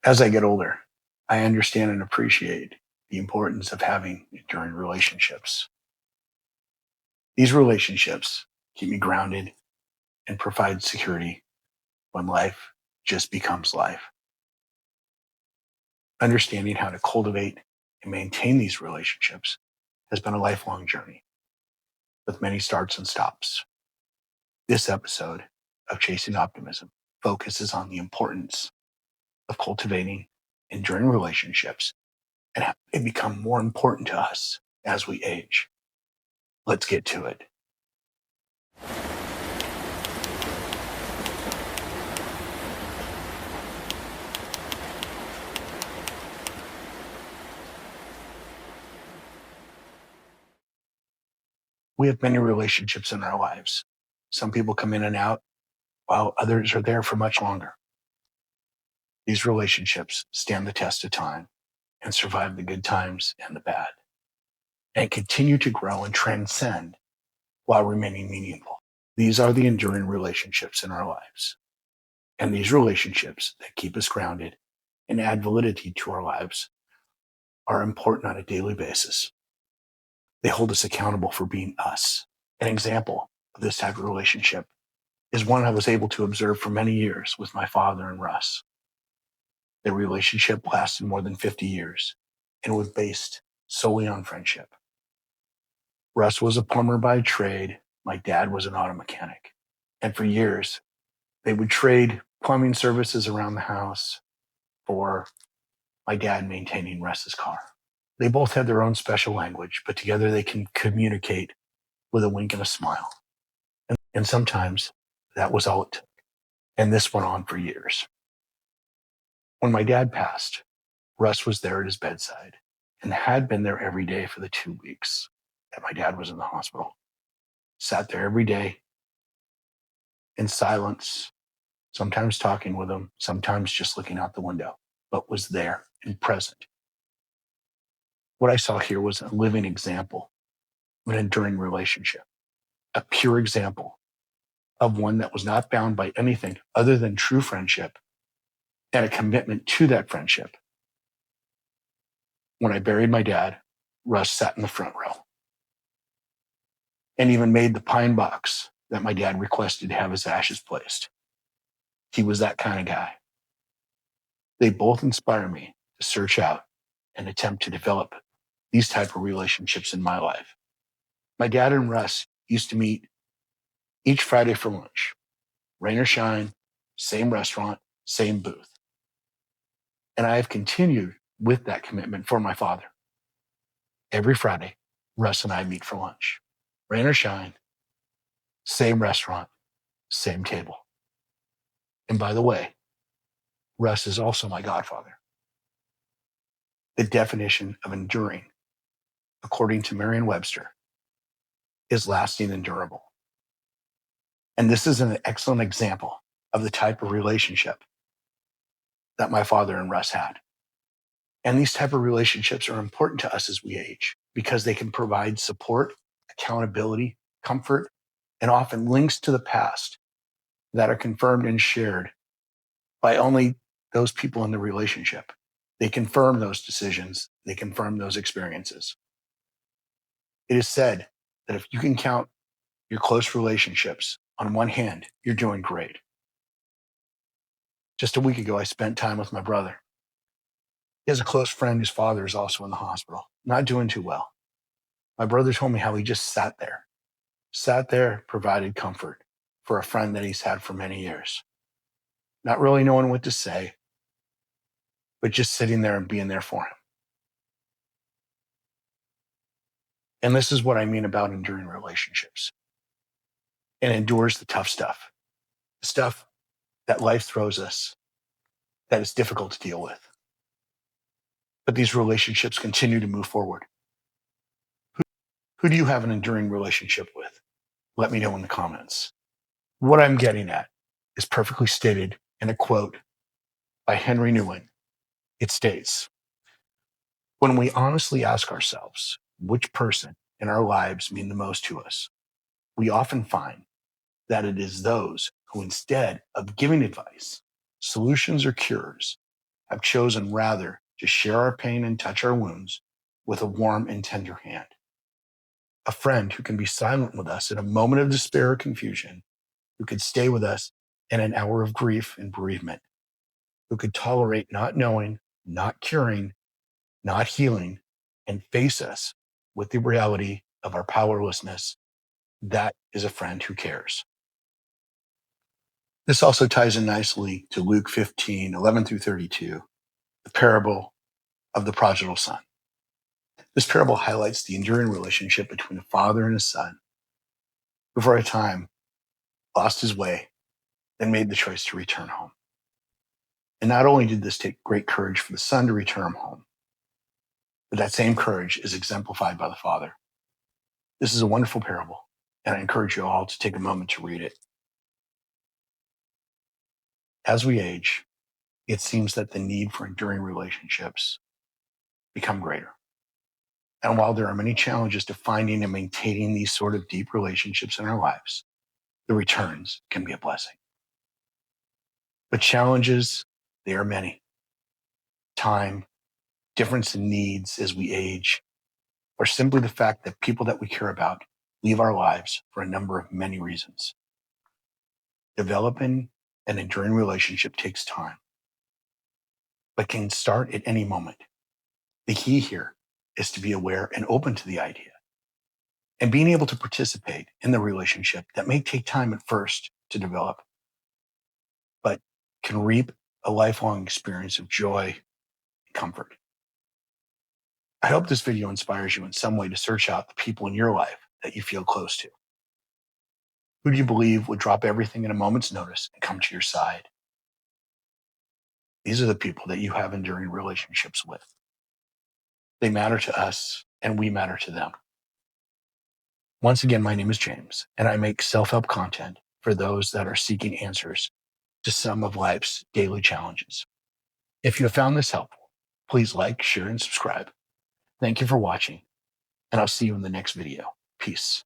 As I get older, I understand and appreciate the importance of having enduring relationships. These relationships keep me grounded and provide security when life just becomes life. Understanding how to cultivate and maintain these relationships has been a lifelong journey with many starts and stops. This episode of Chasing Optimism focuses on the importance of cultivating enduring relationships and how they become more important to us as we age. Let's get to it. We have many relationships in our lives. Some people come in and out, while others are there for much longer. These relationships stand the test of time and survive the good times and the bad, and continue to grow and transcend while remaining meaningful. These are the enduring relationships in our lives. And these relationships that keep us grounded and add validity to our lives are important on a daily basis. They hold us accountable for being us. An example of this type of relationship is one I was able to observe for many years with my father and Russ. Their relationship lasted more than 50 years and was based solely on friendship. Russ was a plumber by trade. My dad was an auto mechanic. And for years, they would trade plumbing services around the house for my dad maintaining Russ's car. They both had their own special language, but together they can communicate with a wink and a smile. And sometimes that was all it took. And this went on for years. When my dad passed, Russ was there at his bedside and had been there every day for the 2 weeks that my dad was in the hospital. Sat there every day in silence, sometimes talking with him, sometimes just looking out the window, but was there and present. What I saw here was a living example of an enduring relationship, a pure example of one that was not bound by anything other than true friendship and a commitment to that friendship. When I buried my dad, Russ sat in the front row and even made the pine box that my dad requested to have his ashes placed. He was that kind of guy. They both inspire me to search out and attempt to develop these type of relationships in my life. My dad and Russ used to meet each Friday for lunch, rain or shine, same restaurant, same booth. And I have continued with that commitment for my father. Every Friday, Russ and I meet for lunch, rain or shine, same restaurant, same table. And by the way, Russ is also my godfather. The definition of enduring, according to Merriam-Webster, is lasting and durable. And this is an excellent example of the type of relationship that my father and Russ had. And these type of relationships are important to us as we age because they can provide support, accountability, comfort, and often links to the past that are confirmed and shared by only those people in the relationship. They confirm those decisions. They confirm those experiences. It is said that if you can count your close relationships on one hand, you're doing great. Just a week ago, I spent time with my brother. He has a close friend whose father is also in the hospital, not doing too well. My brother told me how he just sat there, provided comfort for a friend that he's had for many years. Not really knowing what to say, but just sitting there and being there for him. And this is what I mean about enduring relationships. It endures the tough stuff, the stuff that life throws us that is difficult to deal with. But these relationships continue to move forward. Who do you have an enduring relationship with? Let me know in the comments. What I'm getting at is perfectly stated in a quote by Henry Newman. It states, "When we honestly ask ourselves which person in our lives mean the most to us, we often find that it is those who, instead of giving advice, solutions, or cures, have chosen rather to share our pain and touch our wounds with a warm and tender hand. A friend who can be silent with us in a moment of despair or confusion, who could stay with us in an hour of grief and bereavement, who could tolerate not knowing, not curing, not healing, and face us with the reality of our powerlessness. That is a friend who cares. This also ties in nicely to Luke 15:11 through 32, the parable of the prodigal son. This parable highlights the enduring relationship between a father and a son who, for a time, lost his way, then made the choice to return home. And not only did this take great courage for the son to return home, but that same courage is exemplified by the father. This is a wonderful parable, and I encourage you all to take a moment to read it. As we age, it seems that the need for enduring relationships become greater. And while there are many challenges to finding and maintaining these sort of deep relationships in our lives, the returns can be a blessing. But challenges, they are many. Time, difference in needs as we age, or simply the fact that people that we care about leave our lives for a number of many reasons. Developing an enduring relationship takes time, but can start at any moment. The key here is to be aware and open to the idea and being able to participate in the relationship that may take time at first to develop, but can reap a lifelong experience of joy and comfort. I hope this video inspires you in some way to search out the people in your life that you feel close to. Who do you believe would drop everything in a moment's notice and come to your side? These are the people that you have enduring relationships with. They matter to us, and we matter to them. Once again, my name is James, and I make self-help content for those that are seeking answers to some of life's daily challenges. If you have found this helpful, please like, share, and subscribe. Thank you for watching, and I'll see you in the next video. Peace.